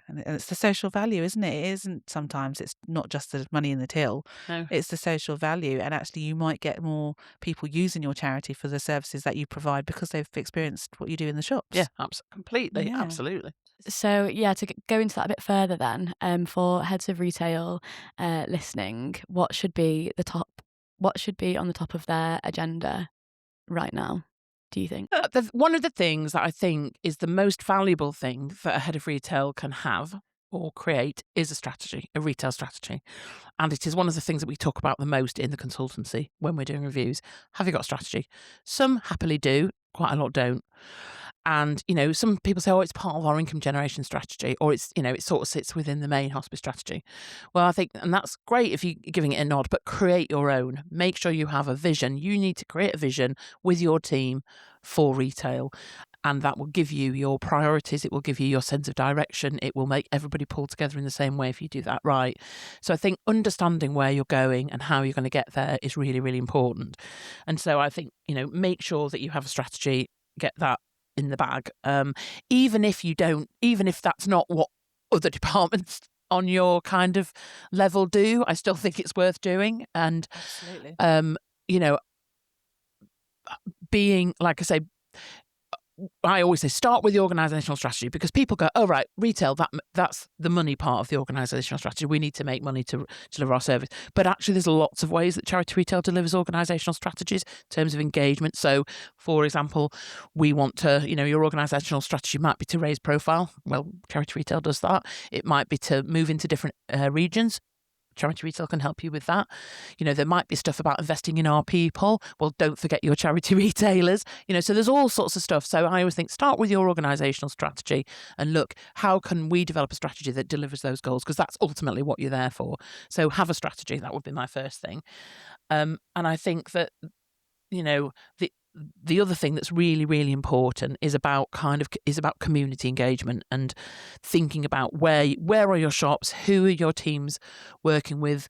it's the social value, isn't it? It isn't, sometimes it's not just the money in the till. No. It's the social value, and actually you might get more people using your charity for the services that you provide because they've experienced what you do in the shops. Yeah, completely, absolutely. So to go into that a bit further then, for heads of retail listening, what should be on the top of their agenda right now, do you think? One of the things that I think is the most valuable thing that a head of retail can have or create is a retail strategy. And it is one of the things that we talk about the most in the consultancy when we're doing reviews. Have you got a strategy? Some happily do, quite a lot don't. And, some people say, it's part of our income generation strategy, or it's, it sort of sits within the main hospice strategy. Well, I think, and that's great if you're giving it a nod, but create your own. Make sure you have a vision. You need to create a vision with your team for retail. And that will give you your priorities. It will give you your sense of direction. It will make everybody pull together in the same way if you do that right. So I think understanding where you're going and how you're going to get there is really, really important. And so I think, make sure that you have a strategy, get that in the bag, even if that's not what other departments on your kind of level do. I still think it's worth doing. And Absolutely. Being, like I say, I always say start with the organisational strategy, because people go, oh right, retail, that's the money part of the organisational strategy. We need to make money to deliver our service. But actually there's lots of ways that Charity Retail delivers organisational strategies in terms of engagement. So for example, we want to, your organisational strategy might be to raise profile. Well, Charity Retail does that. It might be to move into different regions. Charity Retail can help you with that. There might be stuff about investing in our people. Well, don't forget your charity retailers. So there's all sorts of stuff. So I always think start with your organisational strategy and look, how can we develop a strategy that delivers those goals? Because that's ultimately what you're there for. So have a strategy. That would be my first thing. And I think that, the other thing that's really, really important is about community engagement and thinking about where are your shops, who are your teams working with,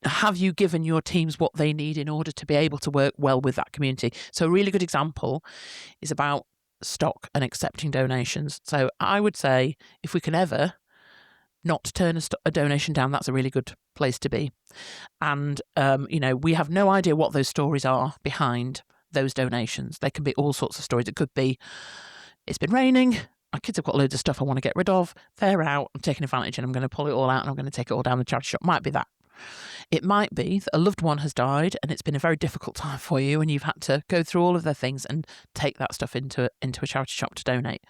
have you given your teams what they need in order to be able to work well with that community? So a really good example is about stock and accepting donations. So I would say if we can ever not turn a donation down, that's a really good place to be. And, we have no idea what those stories are behind those donations. They can be all sorts of stories. It could be, it's been raining, my kids have got loads of stuff I want to get rid of, they're out, I'm taking advantage and I'm going to pull it all out and I'm going to take it all down the charity shop. Might be that. It might be that a loved one has died and it's been a very difficult time for you and you've had to go through all of their things and take that stuff into a charity shop to donate.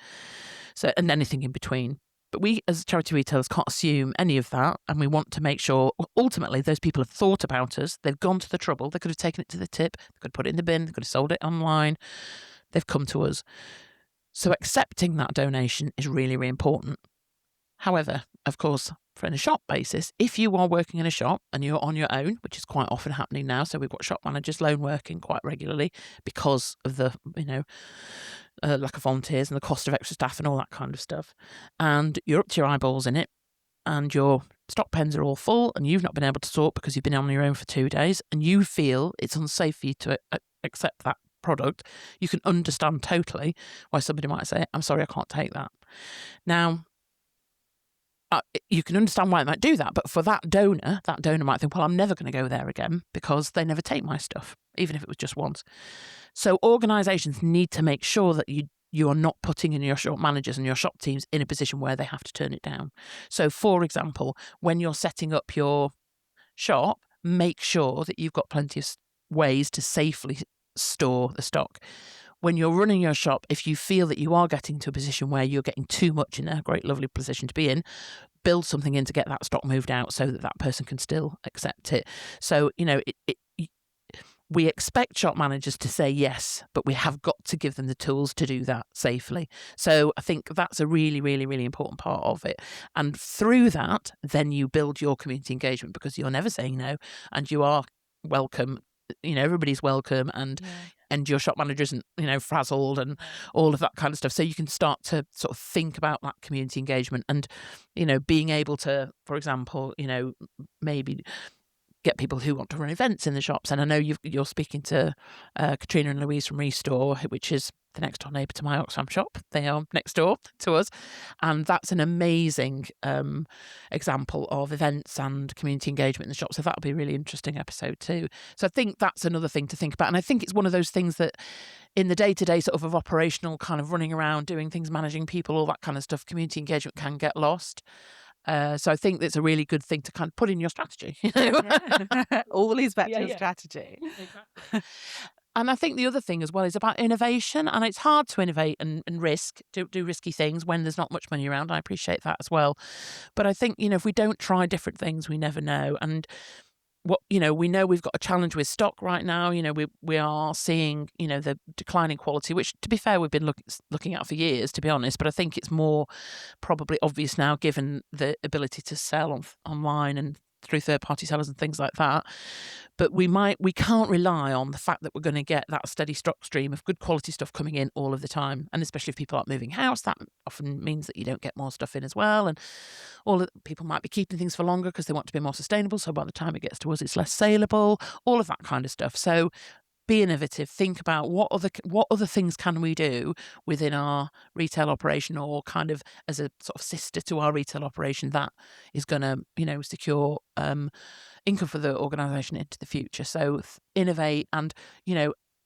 So, and anything in between. But we as charity retailers can't assume any of that, and we want to make sure ultimately those people have thought about us, they've gone to the trouble, they could have taken it to the tip, they could have put it in the bin, they could have sold it online, they've come to us. So accepting that donation is really, really important. However, of course, for in a shop basis, if you are working in a shop and you're on your own, which is quite often happening now, so we've got shop managers lone working quite regularly because of the, lack of volunteers and the cost of extra staff and all that kind of stuff, and you're up to your eyeballs in it, and your stock pens are all full and you've not been able to sort because you've been on your own for 2 days and you feel it's unsafe for you to accept that product, you can understand totally why somebody might say, I'm sorry, I can't take that. Now, you can understand why it might do that, but for that donor might think, well, I'm never going to go there again because they never take my stuff, even if it was just once. So organisations need to make sure that you are not putting in your shop managers and your shop teams in a position where they have to turn it down. So, for example, when you're setting up your shop, make sure that you've got plenty of ways to safely store the stock. When you're running your shop, if you feel that you are getting to a position where you're getting too much in a great, lovely position to be in, build something in to get that stock moved out so that that person can still accept it. So, we expect shop managers to say yes, but we have got to give them the tools to do that safely. So I think that's a really, really, really important part of it. And through that, then you build your community engagement because you're never saying no and you are welcome. Everybody's welcome and your shop manager isn't, frazzled and all of that kind of stuff. So you can start to sort of think about that community engagement and, being able to, for example, maybe get people who want to run events in the shops. And I know you're speaking to Katrina and Louise from Restore, which is the next door neighbour to my Oxfam shop. They are next door to us. And that's an amazing example of events and community engagement in the shop. So that'll be a really interesting episode too. So I think that's another thing to think about. And I think it's one of those things that in the day-to-day sort of operational kind of running around, doing things, managing people, all that kind of stuff, community engagement can get lost. So I think that's a really good thing to kind of put in your strategy. Always back to your strategy. Exactly. And I think the other thing as well is about innovation. And it's hard to innovate and do risky things when there's not much money around. I appreciate that as well. But I think, if we don't try different things, we never know. And we know we've got a challenge with stock right now. We are seeing, the declining quality, which to be fair, we've been looking at for years, to be honest. But I think it's more probably obvious now, given the ability to sell online and through third-party sellers and things like that. But we can't rely on the fact that we're going to get that steady stock stream of good quality stuff coming in all of the time. And especially if people aren't moving house, that often means that you don't get more stuff in as well. And people might be keeping things for longer because they want to be more sustainable. So by the time it gets to us, it's less saleable, all of that kind of stuff. So be innovative. Think about what other things can we do within our retail operation, or kind of as a sort of sister to our retail operation that is going to, secure income for the organisation into the future. So innovate and,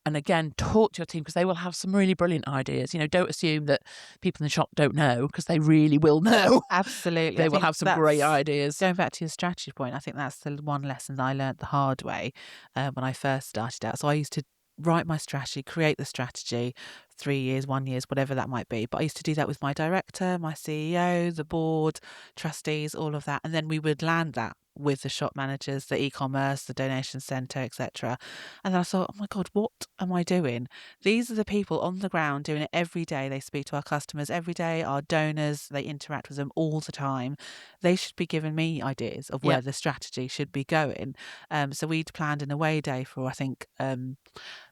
and again, talk to your team, because they will have some really brilliant ideas. Don't assume that people in the shop don't know, because they really will know. Absolutely. They will have some great ideas. Going back to your strategy point, I think that's the one lesson that I learned the hard way when I first started out. So I used to write my strategy, create the strategy, 3 years, 1 year, whatever that might be. But I used to do that with my director, my CEO, the board, trustees, all of that. And then we would land that with the shop managers, the e-commerce, the donation centre, etc. And then I thought, oh my God, what am I doing? These are the people on the ground doing it every day. They speak to our customers every day, our donors, they interact with them all the time. They should be giving me ideas of where the strategy should be going. So we'd planned an away day for, I think,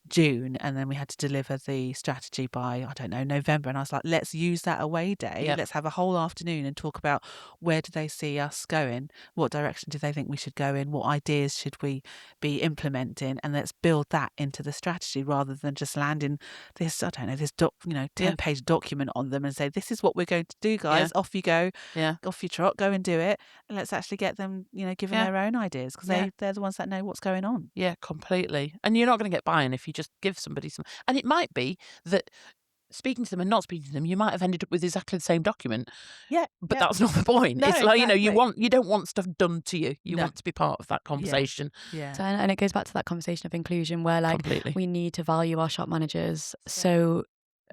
June, and then we had to deliver the strategy by, I don't know, November. And I was like, let's use that away day. Let's have a whole afternoon and talk about where do they see us going? What direction do they think we should go in? What ideas should we be implementing? And let's build that into the strategy, rather than just landing this, I don't know, this 10-page document on them and say, this is what we're going to do, guys. Off you go. Off you trot, go and do it. And let's actually get them, given their own ideas, because they're the ones that know what's going on. Yeah, completely. And you're not going to get buy-in if you just give somebody some. And it might be that speaking to them and not speaking to them, you might have ended up with exactly the same document. But that's not the point. No, it's like, exactly. you don't want stuff done to you. You want to be part of that conversation. So, and it goes back to that conversation of inclusion, where Completely. we need to value our shop managers. So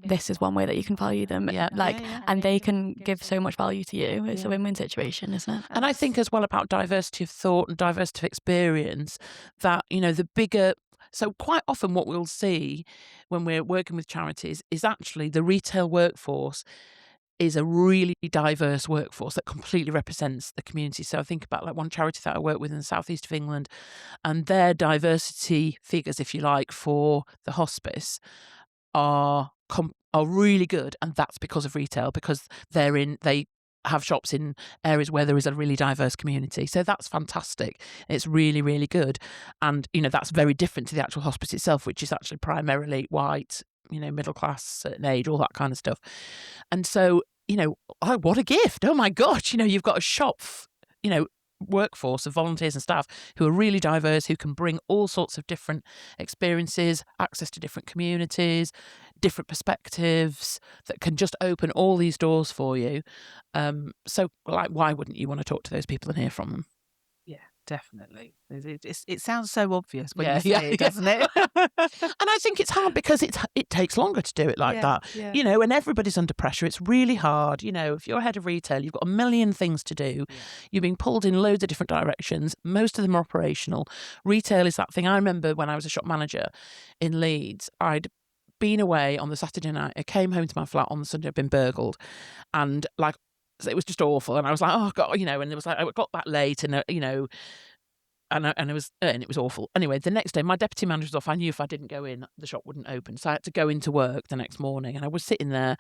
this is one way that you can value them. And they can give so much value to you. It's a win-win situation, isn't it? And I think as well about diversity of thought and diversity of experience, that, the bigger. So quite often what we'll see when we're working with charities is actually the retail workforce is a really diverse workforce that completely represents the community. So I think about like one charity that I work with in the southeast of England, and their diversity figures, if you like, for the hospice are really good, and that's because of retail, because they have shops in areas where there is a really diverse community. So that's fantastic. It's really, really good. And, that's very different to the actual hospice itself, which is actually primarily white, middle class, certain age, all that kind of stuff. And so, oh, what a gift. Oh my gosh, you've got a shop, workforce of volunteers and staff who are really diverse, who can bring all sorts of different experiences, access to different communities, different perspectives, that can just open all these doors for you. So why wouldn't you want to talk to those people and hear from them? Yeah, definitely. It sounds so obvious when you say it, doesn't it? And I think it's hard because it takes longer to do it like that. And everybody's under pressure. It's really hard. If you're head of retail, you've got a million things to do. You're being pulled in loads of different directions. Most of them are operational. Retail is that thing. I remember when I was a shop manager in Leeds, I'd been away on the Saturday night. I came home to my flat on the Sunday. I'd been burgled, and it was just awful. And I was like, oh God, and it was like, I got back late, and and it was awful. Anyway, the next day, my deputy manager was off. I knew if I didn't go in, the shop wouldn't open. So I had to go into work the next morning, and I was sitting there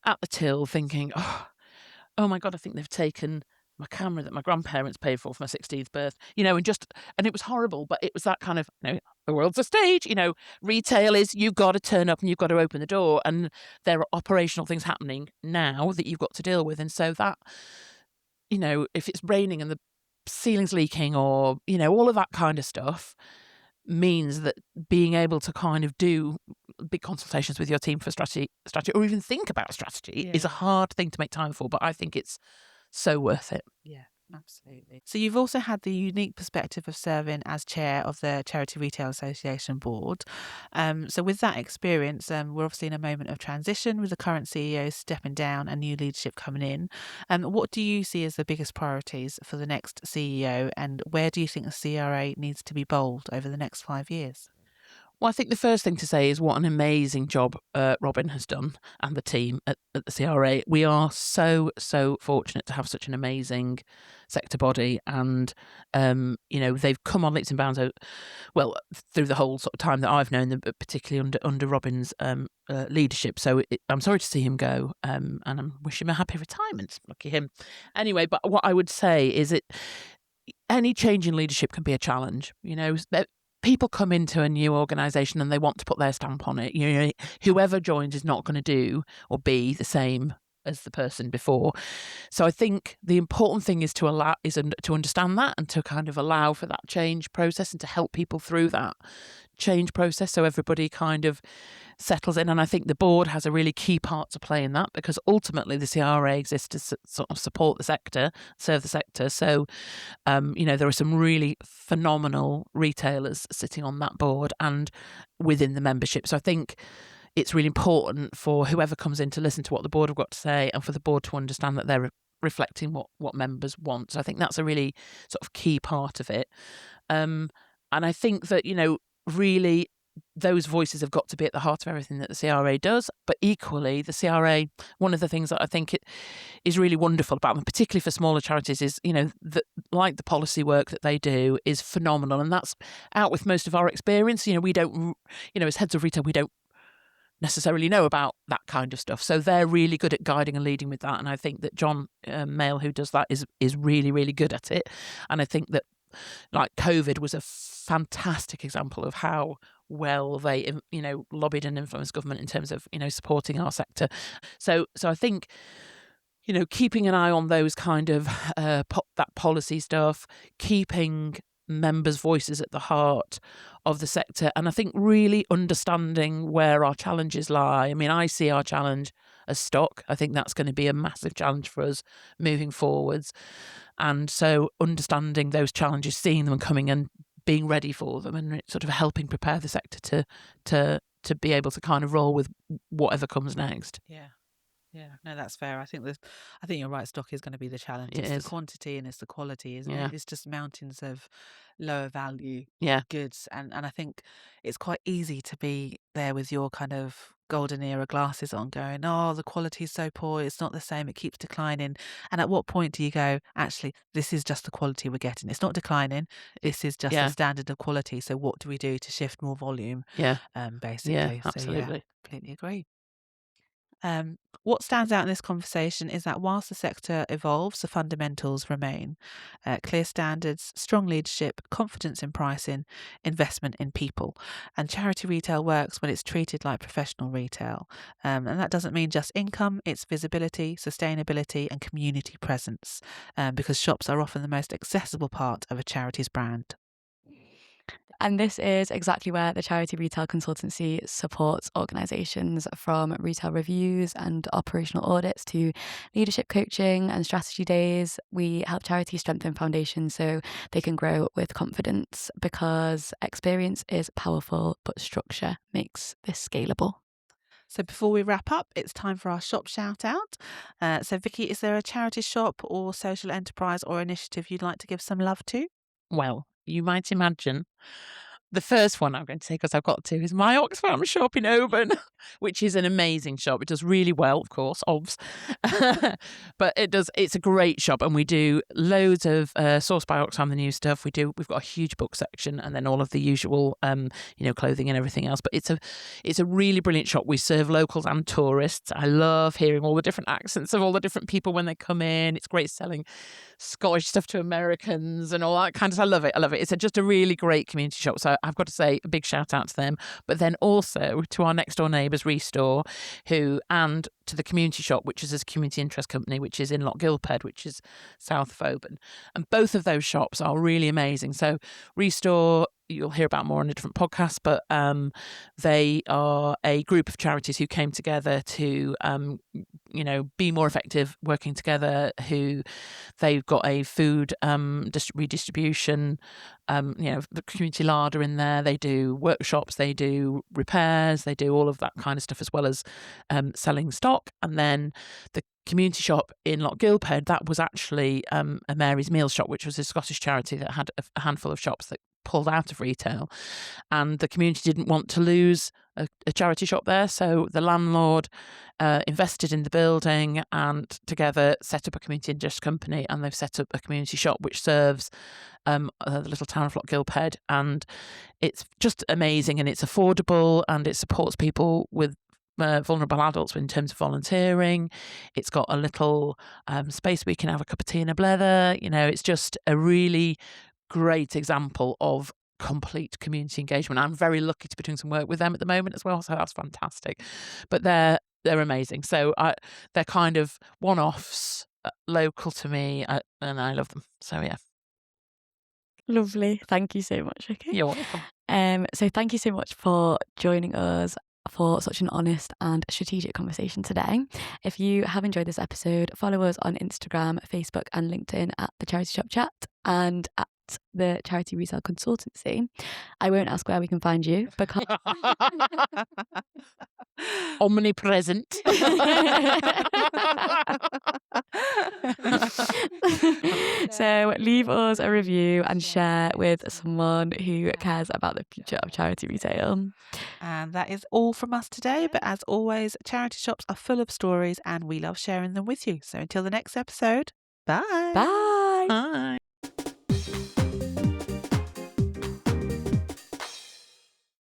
at the till thinking, oh my God, I think they've taken my camera that my grandparents paid for my 16th birthday, and it was horrible. But it was that kind of, the world's a stage, retail is, you've got to turn up and you've got to open the door, and there are operational things happening now that you've got to deal with. And so that, if it's raining and the ceiling's leaking, or, all of that kind of stuff, means that being able to kind of do big consultations with your team for strategy, or even think about strategy is a hard thing to make time for, but I think it's so worth it. Yeah, absolutely. So you've also had the unique perspective of serving as chair of the Charity Retail Association board. So with that experience, we're obviously in a moment of transition with the current CEO stepping down and new leadership coming in. What do you see as the biggest priorities for the next CEO, and where do you think the CRA needs to be bold over the next 5 years? Well, I think the first thing to say is what an amazing job Robin has done, and the team at the CRA. We are so, so fortunate to have such an amazing sector body, and they've come on leaps and bounds. Through the whole sort of time that I've known them, but particularly under Robin's leadership. So I'm sorry to see him go, and I'm wishing him a happy retirement. Lucky him. Anyway, but what I would say is any change in leadership can be a challenge. people come into a new organisation and they want to put their stamp on it. You know, whoever joins is not going to do or be the same as the person before. So I think the important thing is to understand that and to kind of allow for that change process and to help people through that change process so everybody kind of settles in. And I think the board has a really key part to play in that, because ultimately the CRA exists to sort of support the sector, serve the sector. So, there are some really phenomenal retailers sitting on that board and within the membership. So I think it's really important for whoever comes in to listen to what the board have got to say, and for the board to understand that they're reflecting what members want. So I think that's a really sort of key part of it. And I think that, really those voices have got to be at the heart of everything that the CRA does. But equally, the CRA, one of the things that I think it is really wonderful about them, particularly for smaller charities, is, like the policy work that they do is phenomenal. And that's out with most of our experience. We don't, as heads of retail, we don't necessarily know about that kind of stuff. So they're really good at guiding and leading with that. And I think that John Mail, who does that, is really, really good at it. And I think that, like, COVID was a fantastic example of how well they, lobbied and influenced government in terms of, supporting our sector. So I think, keeping an eye on those kind of that policy stuff, keeping members' voices at the heart of the sector, and I think really understanding where our challenges lie. I mean, I see our challenge as stock. I think that's going to be a massive challenge for us moving forwards. And so understanding those challenges, seeing them and coming and being ready for them, and sort of helping prepare the sector to be able to kind of roll with whatever comes next. Yeah, no, that's fair. I think you're right. Stock is going to be the challenge. It's the quantity and it's the quality, isn't it? It's just mountains of lower value goods, and I think it's quite easy to be there with your kind of golden era glasses on, going, oh, the quality is so poor, it's not the same, it keeps declining. And at what point do you go, actually, this is just the quality we're getting, it's not declining, this is just the standard of quality, so what do we do to shift more volume? Basically. Absolutely. So completely agree. What stands out in this conversation is that whilst the sector evolves, the fundamentals remain. Clear standards, strong leadership, confidence in pricing, investment in people. And charity retail works when it's treated like professional retail. And that doesn't mean just income, it's visibility, sustainability and community presence, because shops are often the most accessible part of a charity's brand. And this is exactly where the Charity Retail Consultancy supports organisations, from retail reviews and operational audits to leadership coaching and strategy days. We help charities strengthen foundations so they can grow with confidence, because experience is powerful, but structure makes this scalable. So before we wrap up, it's time for our shop shout out. So Vicki, is there a charity shop or social enterprise or initiative you'd like to give some love to? Well, you might imagine the first one I'm going to say, because I've got to, is my Oxfam shop in Oban, which is an amazing shop. It does really well, of course, obvs. But it's a great shop, and we do loads of Sourced by Oxfam, the new stuff. We've got a huge book section, and then all of the usual, clothing and everything else. But it's a really brilliant shop. We serve locals and tourists. I love hearing all the different accents of all the different people when they come in. It's great selling Scottish stuff to Americans and all that kind of stuff. I love it. It's just a really great community shop. So I've got to say a big shout out to them, but then also to our next door neighbours, Restore, and to the community shop, which is a community interest company, which is in Loch Gilphead, which is south of Oban. And both of those shops are really amazing. So Restore, you'll hear about more on a different podcast, but they are a group of charities who came together to, be more effective working together. They've got a food redistribution, the community larder in there. They do workshops, they do repairs, they do all of that kind of stuff, as well as selling stock. And then the community shop in Loch Gilphead, that was actually a Mary's Meals shop, which was a Scottish charity that had a handful of shops that pulled out of retail, and the community didn't want to lose a charity shop there, so the landlord invested in the building and together set up a community interest company, and they've set up a community shop which serves the little town of Loch Gilphead, and it's just amazing, and it's affordable, and it supports people with vulnerable adults in terms of volunteering. It's got a little space where you can have a cup of tea and a blether. It's just a really great example of complete community engagement. I'm very lucky to be doing some work with them at the moment as well, so that's fantastic. But they're amazing. So they're kind of one-offs, local to me, and I love them. So yeah. Lovely. Thank you so much, Vicky. You're welcome. So thank you so much for joining us for such an honest and strategic conversation today. If you have enjoyed this episode, follow us on Instagram, Facebook and LinkedIn at The Charity Shop Chat and at the Charity Retail Consultancy. I won't ask where we can find you because omnipresent. So leave us a review and share with someone who cares about the future of charity retail. And that is all from us today. But as always, charity shops are full of stories and we love sharing them with you. So until the next episode, bye. Bye. Bye.